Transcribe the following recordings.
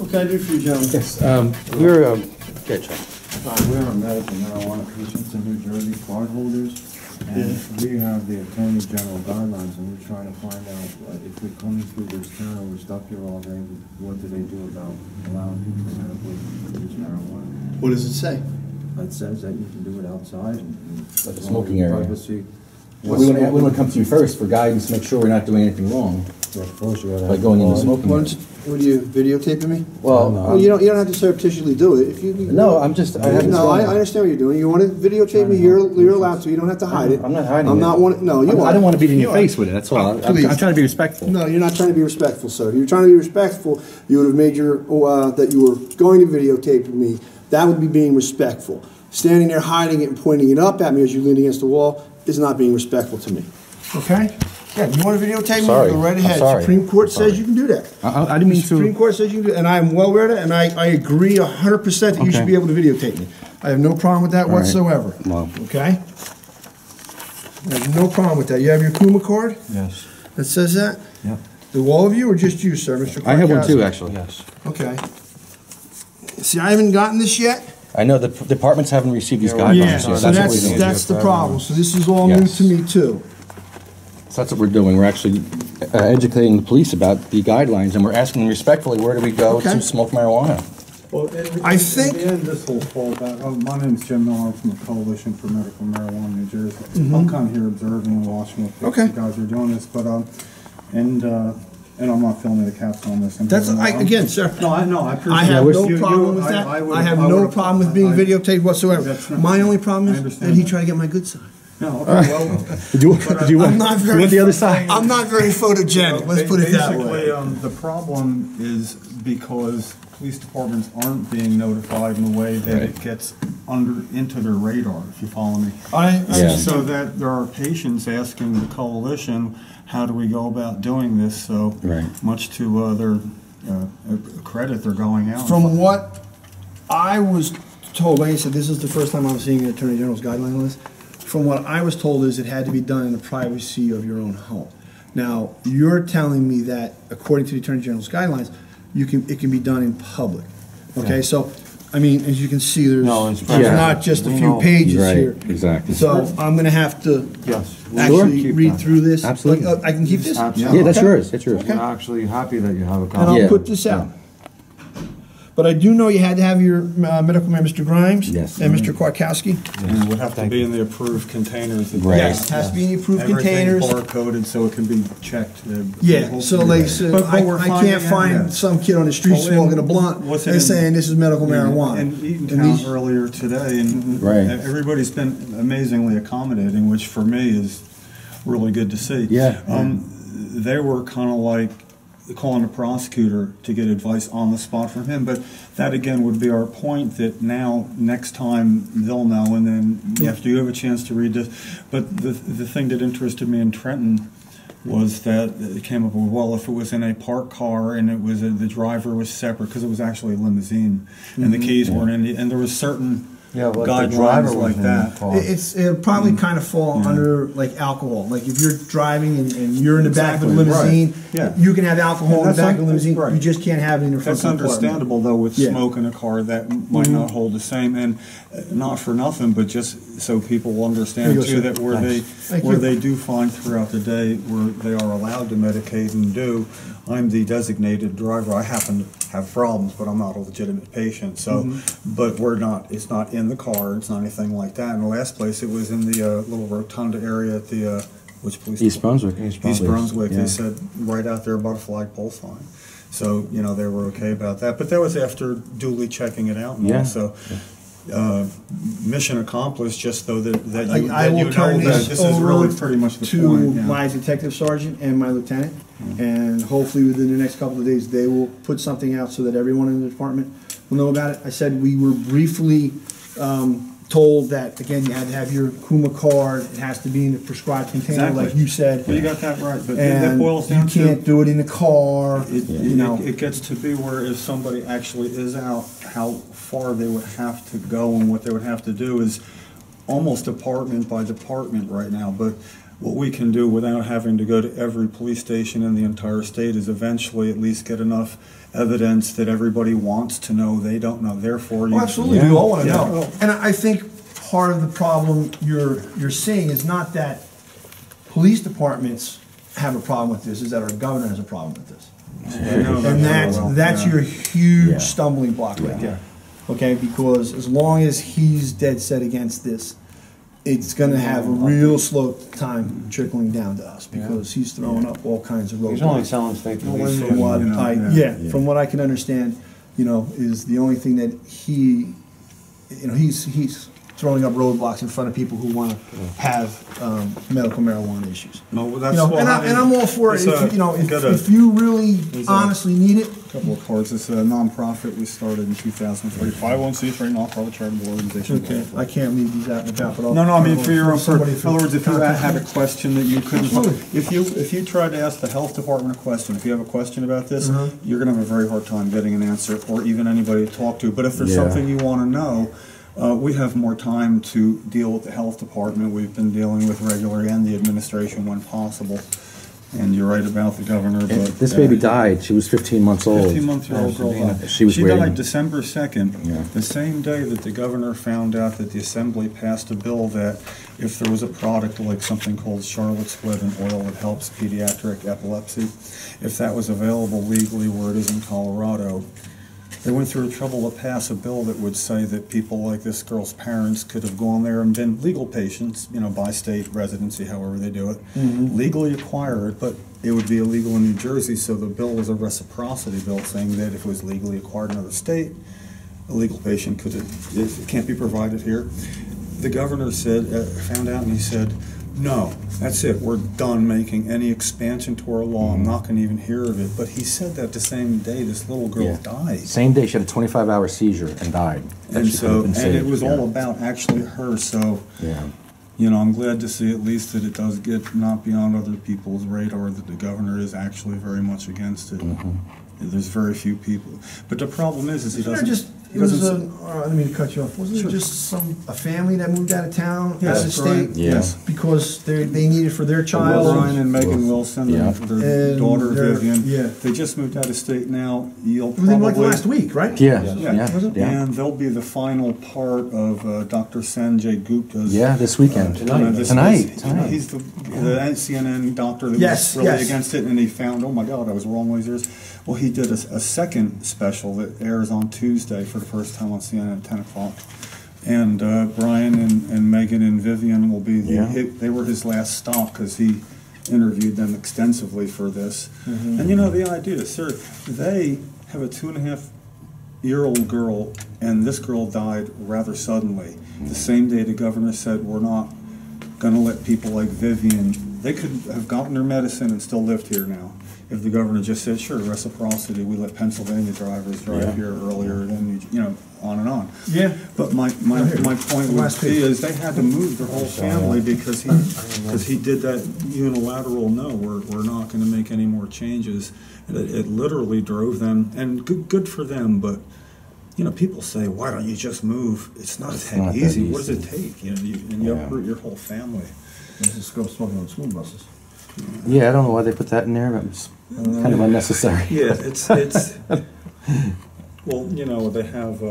What can I do for you, gentlemen? Yes, we're, okay, Chuck. We're medical marijuana patients in New Jersey, cardholders, and we have the Attorney General guidelines, and we're trying to find out if we're coming through this town and we're stuck here all day, what do they do about allowing people to medically use marijuana? What does it say? It says that you can do it outside and Like a smoking area. privacy. We want to come to you first for guidance, make sure we're not doing anything wrong by going in the smoking area. What are you videotaping me? Well, You don't have to surreptitiously do it. If you no, I'm just, I haven't. No, I understand what you're doing. You want to videotape me, you're allowed to. You don't have to hide it. I'm not hiding it. I'm not one. No, you are. I don't want to beat in your You face are. with it, that's all. I'm Please. trying to be respectful. No, you're not trying to be respectful, sir. If you're trying to be respectful, you would have made your, that you were going to videotape me. That would be being respectful. Standing there hiding it and pointing it up at me as you lean against the wall is not being respectful to me. Okay? Yeah, you want to videotape me? Sorry. Go right I'm ahead. sorry. Supreme Court I'm sorry. says you can do that. I didn't mean to. Supreme Court says you can do it, and I am well aware of that, and I agree 100% that you should Okay. be able to videotape me. I have no problem with that All right. whatsoever. Well. Okay? I have no problem with that. You have your Kuma card Yes. that says that? Yep. Do all of you, or just you, sir, Mr. I have one too, Kwiatkowski? actually. Yes. Okay. See, I haven't gotten this yet. I know the departments haven't received these Yeah, guidelines Yeah, yet. so That's what we're that's doing. the problem. So this is all new Yes. to me too. So that's what we're doing. We're actually educating the police about the guidelines, and we're asking them respectfully, where do we go Okay. to smoke marijuana? Well, I think- in the end, this will fall back. My name's Jim Miller from the Coalition for Medical Marijuana, New Jersey. I'm kind of here observing and watching what Okay. you guys are doing this, but and I'm not filming the caps on this. That's again, sir. No, I know. I appreciate I have it. no problem with that. I have no problem with being videotaped whatsoever. That's not- My only problem I is understand that he that. tried to get my good side. No, okay, well. Do you I'm not very. want the other side? I'm not very photogenic. Let's put it that way. Basically, the problem is because police departments aren't being notified in a way that Right. it gets into their radar, if you follow me. Yeah. So that there are patients asking the coalition, how do we go about doing this? So Right. much to their credit, they're going out. From what I was told, like I said, this is the first time I'm seeing an Attorney General's guideline on this. From what I was told is it had to be done in the privacy of your own home. Now, you're telling me that according to the Attorney General's guidelines, it can be done in public. Okay, so, I mean, as you can see, there's Yeah. not just a We few know. pages Right, here. exactly. So I'm gonna have to Yes. actually Keep read that. through this. Absolutely. Like, I can keep this? Absolutely. Yeah, that's Okay. yours, that's yours. Okay. We're actually happy that you have a And copy. I'll Yeah. put this out. But I do know you had to have your medical man, Mr. Grimes. Yes. And Mr. Kwiatkowski. And it would have to be in the approved containers. Right. Yes, it has to be in the approved containers. Everything bar-coded so it can be checked. Yeah, so like, so But I we're can't finding out, find yeah. some kid on the street Well, and smoking a blunt what's it and in- saying this is medical marijuana. In And Eatontown these- earlier today, and Right. everybody's been amazingly accommodating, which for me is really good to see. Yeah. They were kind of like calling a prosecutor to get advice on the spot from him, but that again would be our point, that now next time they'll know, and then after you have a chance to read this. But the thing that interested me in Trenton was that it came up with, well, if it was in a parked car and it was the driver was separate, because it was actually a limousine and the keys weren't in, and there was certain guidelines like that. It'll probably kind of fall under like alcohol. Like if you're driving and you're in the back of a Exactly, right. limousine, Yeah. you can have alcohol in the And back of the limousine. right. You just can't have it in your front That's compartment. understandable, though, with Yeah. smoke in a car that might not hold the same, and not for nothing, but just so people will There understand you go, too sir. that Thank where you. they do find throughout the day where they are allowed to medicate and do. I'm the designated driver. I happen to have problems, but I'm not a legitimate patient. So, but we're not. It's not in the car. It's not anything like that. In the last place, it was in the little rotunda area at the which police? East Brunswick. East Brunswick. Yeah. They said right out there by the flagpole sign. So, you know, they were okay about that. But that was after duly checking it out. And Yeah. also, mission accomplished, just though that you, I that will you turn know that this this is over really pretty much the to point. Yeah. my detective sergeant and my lieutenant, and hopefully within the next couple of days they will put something out so that everyone in the department will know about it. I said we were briefly told that, again, you had to have your Kuma card. It has to be in the prescribed container, Exactly. like you said. Well, you got that right, but that And boils you down can't to do it in the car. you know, it gets to be where if somebody actually is out, how far they would have to go and what they would have to do is almost department by department right now. But what we can do without having to go to every police station in the entire state is eventually at least get enough evidence that everybody wants to know they don't know. Therefore, you Well, absolutely, Yeah. we all want to Yeah. know. And I think part of the problem you're seeing is not that police departments have a problem with this, is that our governor has a problem with this. I know And very well. that's Yeah. your huge Yeah. stumbling block right there. Okay, because as long as he's dead set against this, it's gonna have a real slow time trickling down to us, because he's throwing up all kinds of He's only roadblocks. selling fake From police. what you know, I, yeah. yeah, from what I can understand, is the only thing that he's throwing up roadblocks in front of people who want to have medical marijuana issues. No, well, that's And I'm all for it. it's If, got a if you really There's a- honestly need it, couple of cards. It's a nonprofit we started in 2003. 501c3 nonprofit charitable organization. okay, I can't leave these out and about, but I'll. No, I mean for your own. somebody In other words, if you contact had a me. question that you couldn't, Absolutely. if you tried to ask the health department a question, if you have a question about this, Uh-huh. you're going to have a very hard time getting an answer, or even anybody to talk to. But if there's Yeah. something you want to know, we have more time to deal with the health department. We've been dealing with regularly and the administration when possible. And you're right about the governor. But This baby died. She was 15 months old. 15-month-old girl died. She was She waiting. died December 2nd, Yeah. the same day that the governor found out that the assembly passed a bill that if there was a product like something called Charlotte's Web, an oil that helps pediatric epilepsy, if that was available legally where it is in Colorado, they went through the trouble to pass a bill that would say that people like this girl's parents could have gone there and been legal patients, by state residency, however they do it, legally acquire it, but it would be illegal in New Jersey, so the bill was a reciprocity bill saying that if it was legally acquired in another state, a legal patient could, it can't be provided here. The governor said, found out and he said, no, that's it, we're done making any expansion to our law, I'm not gonna even hear of it. But he said that the same day this little girl Yeah. died. Same day, she had a 25-hour seizure and died. And She could have so, been and it saved, was yeah. all about actually her, so, Yeah. I'm glad to see at least that it does get not beyond other people's radar, that the governor is actually very much against it. Mm-hmm. There's very few people, but the problem is he Wasn't doesn't. there just, he it was doesn't- I didn't mean to cut you off, wasn't there Sure. just a family that moved out of town, out Yes, of the Brian, state? Yeah. yes. Because they need it for their Brian child? and Megan Wilson, Yeah. their And daughter their- Vivian, yeah. they just moved out of state now. You'll Within like probably. last week, right? Yeah, Yeah. yeah, Was it? yeah. And they'll be the final part of Dr. Sanjay Gupta's. Yeah, this weekend. Tonight. He's the CNN doctor that Yes, was really yes. against it, and he found, oh my God, I was wrong all these years. Well, he did a second special that airs on Tuesday for the first time on CNN at 10 o'clock. And Brian and Megan and Vivian will be Yeah. they were his last stop because he interviewed them extensively for this. Mm-hmm. And the idea, sir, they have a 2.5-year-old girl, and this girl died rather suddenly. The same day the governor said, we're not going to let people like Vivian, they could have gotten their medicine and still lived here now. If the governor just said, sure, reciprocity, we let Pennsylvania drivers drive Yeah. here earlier, then, on and on. Yeah. But my point would Last be page. is they had to move their whole family because he did that unilateral no, we're not going to make any more changes. And it literally drove them, and good for them, but people say, why don't you just move? It's not that not that easy. What does easy. it take? You Yeah. uproot your whole family. Let's just go smoking on school buses. Yeah, I don't know why they put that in there, but it's kind of unnecessary. Yeah, it's well, they have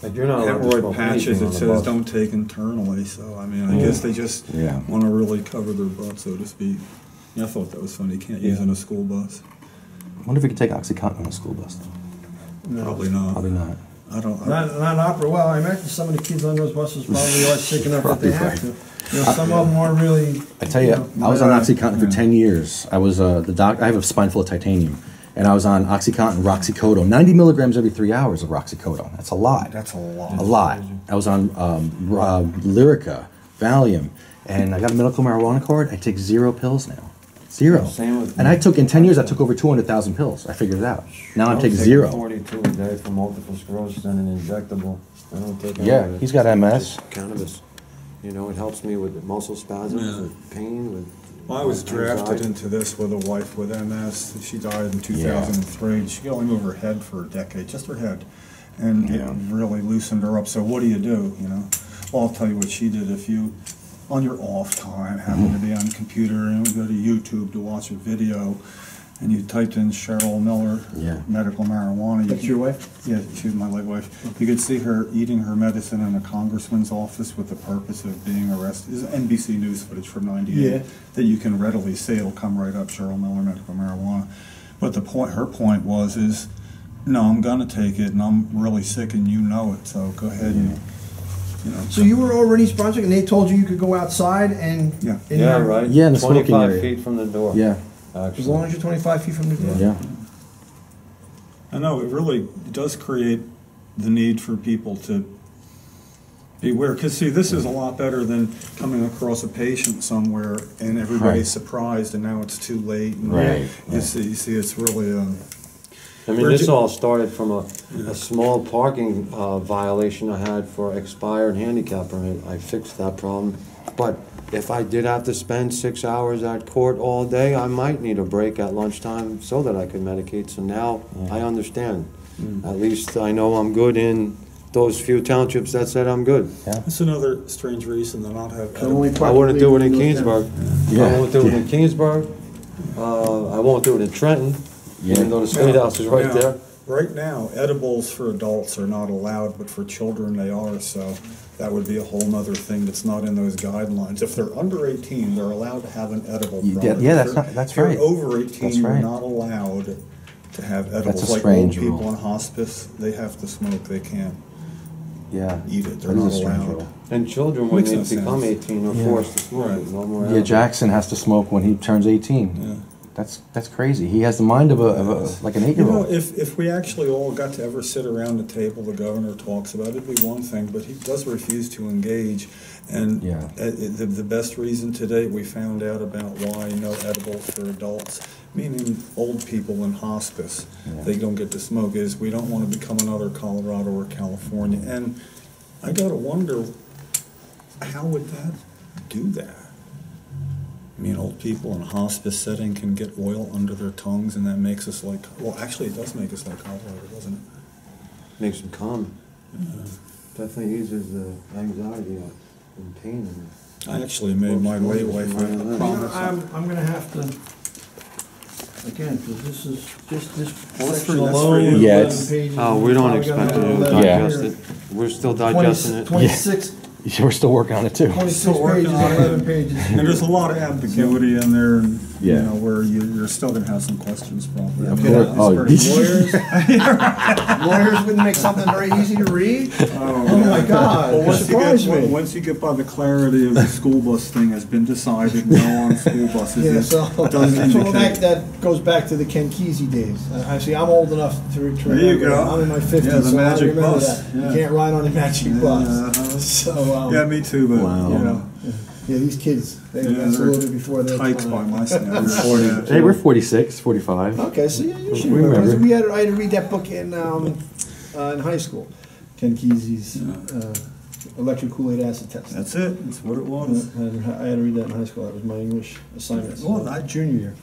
Like you're not allowed to hemorrhoid smoke patches anything that on the says bus. don't take internally. So I guess they just Yeah. want to really cover their butt, so to speak. I thought that was funny. You can't use it in a school bus. I wonder if we could take OxyContin on a school bus. Probably not. Probably not. I don't. Not opera. Well, I imagine some of the kids on those buses probably are sick enough that they have to. Some of them are really. I tell you, I was on OxyContin for 10 years. I was I have a spine full of titanium, and I was on OxyContin, Roxycodone, 90 milligrams every 3 hours of Roxycodone. That's a lot. That's a lot. A lot. I was on Lyrica, Valium, and I got a medical marijuana card. I take 0 pills now. 0. Same with And I took, in 10 years, I took over 200,000 pills. I figured it out. Now I'm I taking take 0. 42 a day for multiple sclerosis and an injectable. I don't take any Yeah, of it. he's got MS. Just cannabis. It helps me with muscle spasms, Yeah. with pain, with. Well, I was drafted anxiety. into this with a wife with MS. She died in 2003. She could only move her head for a decade, just her head, and it really loosened her up. So what do? Well, I'll tell you what she did. If you on your off time, happen to be on the computer and go to YouTube to watch a video, and you typed in Cheryl Miller, Yeah. medical marijuana. That's your wife? Yeah, she's my late wife. You could see her eating her medicine in a congressman's office with the purpose of being arrested. This is NBC News footage from '98 Yeah. that you can readily see. It'll come right up, Cheryl Miller, medical marijuana. But her point is, no, I'm gonna take it, and I'm really sick, and you know it. So go ahead and, So you were already sponsoring, and they told you could go outside and. Yeah. and Yeah, you're- right? Yeah, in the smoking 25 area. feet from the door. Yeah, As long as you're 25 feet from the door. yeah. I know it really does create the need for people to be aware. Because see, this is a lot better than coming across a patient somewhere and everybody's Right. surprised, and now it's too late. And Right, You right. see, it's really. I mean, Where'd this you- all started from a small parking violation I had for expired handicap permit. I fixed that problem. But if I did have to spend 6 hours at court all day, I might need a break at lunchtime so that I could medicate. So now I understand. At least I know I'm good in those few townships that said I'm good. That's another strange reason to not have. Can only I wouldn't do it in properly- Keensburg. Yeah. I won't do it in Keensburg. I won't do it in Trenton, Yeah. even though the state house is right Now- there. Right now, edibles for adults are not allowed, but for children they are, so that would be a whole nother thing that's not in those guidelines. If they're under 18, they're allowed to have an edible Yeah, product. yeah, If you're right. over 18, That's you're right. not allowed to have edibles. That's a Like strange old people rule. in hospice, they have to smoke, they can't Yeah. eat it, they're That is not a strange allowed. rule. And children, when Makes they no become sense. 18, are Yeah. forced to smoke Right. it. No more. Yeah, edibles. Jackson has to smoke when he turns 18. Yeah. That's crazy. He has the mind of a like an You know, 8-year-old. if we actually all got to ever sit around the table the governor talks about, it'd be one thing, but he does refuse to engage. And Yeah. the best reason today we found out about why no edibles for adults, meaning old people in hospice, Yeah. they don't get to smoke, is we don't want to become another Colorado or California. And I gotta wonder, how would that do that? I mean, old people in a hospice setting can get oil under their tongues, and that makes us like, well, actually, it does make us like Colorado, doesn't it? Makes them calm. Definitely eases the anxiety and pain. I actually made my late wife a You know, promise. I'm gonna have to, again, because this is, just this Well, that's section for- that's for alone. you. is Yeah, 11 it's- pages. Oh, we don't Probably expect gonna you to have 11 digest here. it. We're still digesting it. 26, We're still working on it too. 26 Still working pages, on it. 11 pages. And there's a lot of ambiguity in there, and, you Yeah. know, where you're still gonna have some questions probably. Of I mean, course. it's Oh, pretty- Lawyers wouldn't make something very easy to read? Oh my God, Well, it once you surprised get, me. once you get by the clarity of the school bus thing has been decided, no on school buses, Yeah, it so, does so indicate. that goes back to the Ken Kesey days. Actually, I'm old enough to remember. There you go. I'm in my 50s, Yeah, the so I magic remember bus. that. Yeah. You can't ride on a magic bus. Uh-huh. So, Yeah, me too, but, Wow. you know, yeah, these kids, yeah, that's a they're little bit before their hikes by time. my standards. Yeah. Hey, we're 46, 45. Okay, so yeah, you should We remember. remember. I had to read that book in high school. Ken Kesey's Electric Kool-Aid Acid Test. That's it, that's what it was. I had to read that in high school. That was my English assignment. Well, I- junior year.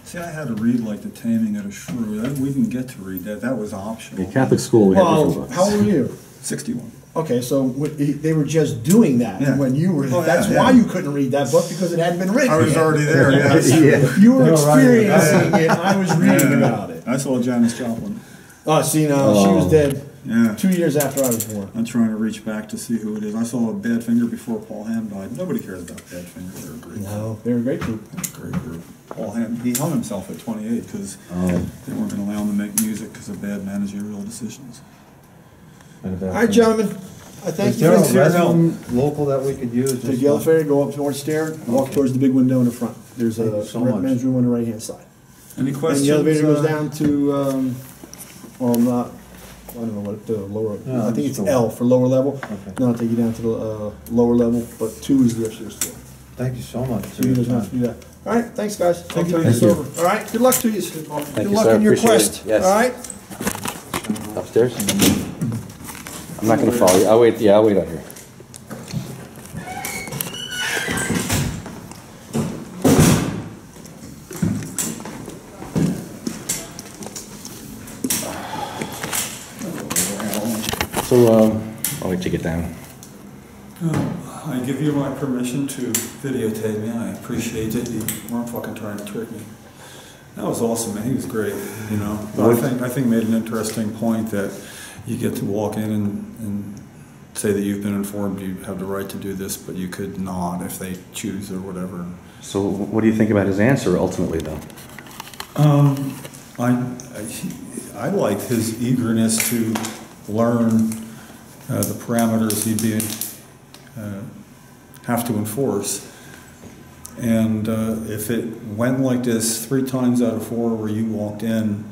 See, I had to read like The Taming of the Shrew. We didn't get to read that, that was optional. In Catholic school, we had Well, visual books. how old were you? 61. Okay, so they were just doing that Yeah. when you were. Oh, yeah, that's yeah. why you couldn't read that book, because it hadn't been written. I was yet. already there, yes. You were No, right. experiencing it. I was reading about it. I saw Janis Joplin. Oh, see now she was dead Yeah. 2 years after I was born. I'm trying to reach back to see who it is. I saw Badfinger before Paul Hamm died. Nobody cares about Badfinger. They're a great, No, they were a great group. great group. Paul Hamm, he hung himself at 28 because Oh. they weren't going to allow him to make music because of bad managerial decisions. All right, gentlemen. I thank Is you. there a for your help. restroom local that we could use? Take Yellow Ferry, go up North Stair, walk towards the big window in the front. There's Thank a you so much. men's room on the right-hand side. Any And questions? the elevator goes down to, well, not, I don't know what, the lower, Yeah, I think it's just L for lower level. Okay. No, I'll take you down to the lower level, but 2 is the upstairs floor. Thank you so much. So you doesn't have to do that. All right, thanks, guys. I'll you. turn Thank this you. over. All right, good luck to you. Good you, luck sir. in your Appreciate quest. it. Yes. All right? Upstairs? I'm not going to follow you. I'll wait. Yeah, I'll wait out here. So, I'll wait to get down. I give you my permission to videotape me. I appreciate it. You weren't fucking trying to trick me. That was awesome, man. He was great, you know. But I think made an interesting point that you get to walk in and say that you've been informed you have the right to do this, but you could not if they choose or whatever. So what do you think about his answer ultimately, though? I liked his eagerness to learn the parameters he'd be have to enforce. And if it went like this 3 times out of 4 where you walked in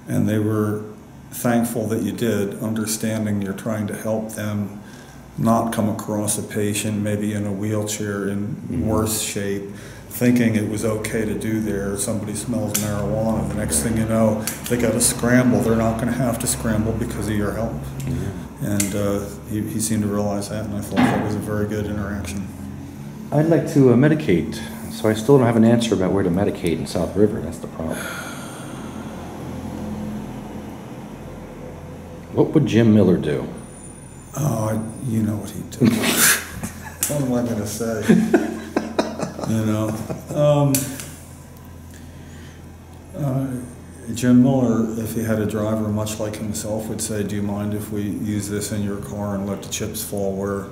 and they were thankful that you did, understanding you're trying to help them not come across a patient maybe in a wheelchair in worse shape, thinking it was okay to do there, somebody smells marijuana, the next thing you know, they got to scramble. They're not going to have to scramble because of your help. And he seemed to realize that, and I thought that was a very good interaction. I'd like to medicate, so I still don't have an answer about where to medicate in South River. That's the problem. What would Jim Miller do? Oh, you know what he'd do. What am I going to say? You know, Jim Miller, if he had a driver much like himself, would say, "Do you mind if we use this in your car and let the chips fall where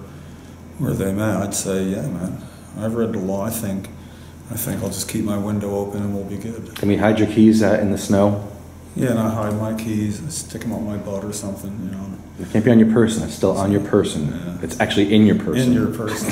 they may?" I'd say, "Yeah, man. I've read the law. I think I'll just keep my window open and we'll be good." Can we hide your keys in the snow? Yeah, and I hide my keys, I stick them up my butt or something, you know. It can't be on your person. It's still on your person. Yeah. It's actually in your person. In your person.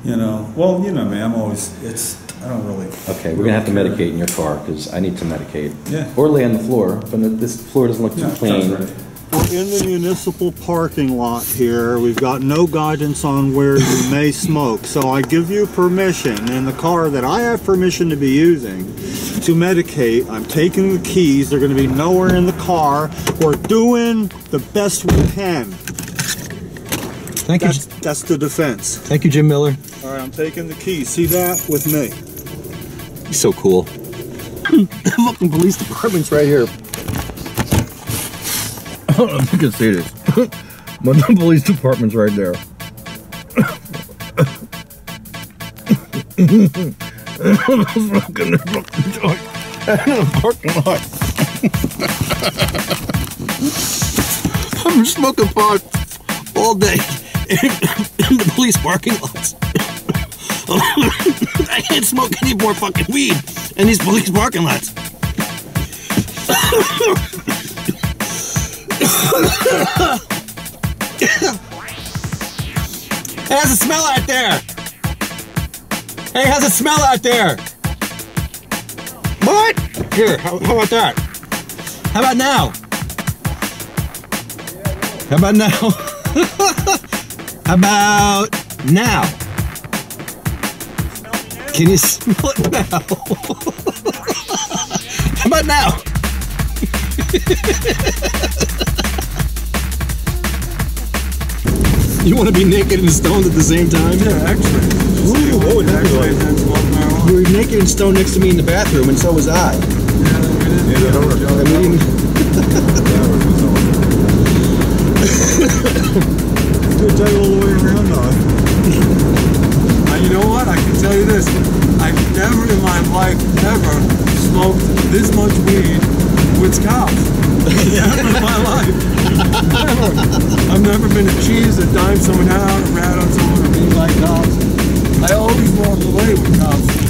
You know, well, you know me, I don't really. Okay, we're going to have to medicate in your car because I need to medicate. Yeah. Or lay on the floor, but this floor doesn't look too clean. That's right. We're in the municipal parking lot here. We've got no guidance on where you may smoke. So I give you permission in the car that I have permission to be using to medicate. I'm taking the keys. They're going to be nowhere in the car. We're doing the best we can. Thank you. That's the defense. Thank you, Jim Miller. All right, I'm taking the keys. See that with me. He's so cool. The fucking police department's right here. I don't know if you can see this, but the police department's right there. Smoking the fucking joint in the parking lot. I've been smoking pot all day in the police parking lots. I can't smoke any more fucking weed in these police parking lots. Hey, how's it smell out there? Hey, how's it smell out there? What? Here, how about that? How about now? How about now? How about now? Can you smell it now? How about now? You want to be naked and stoned at the same time? Yeah, actually. What would that be like? You were naked and stoned next to me in the bathroom, and so was I. I mean, Good day all the way around, though. You know what? I can tell you this. I've never in my life ever smoked this much weed with cops. Never in my life. Never. I've never been a cheese that dimed someone out, or rat on someone, or be like cops. I always walk away with cops.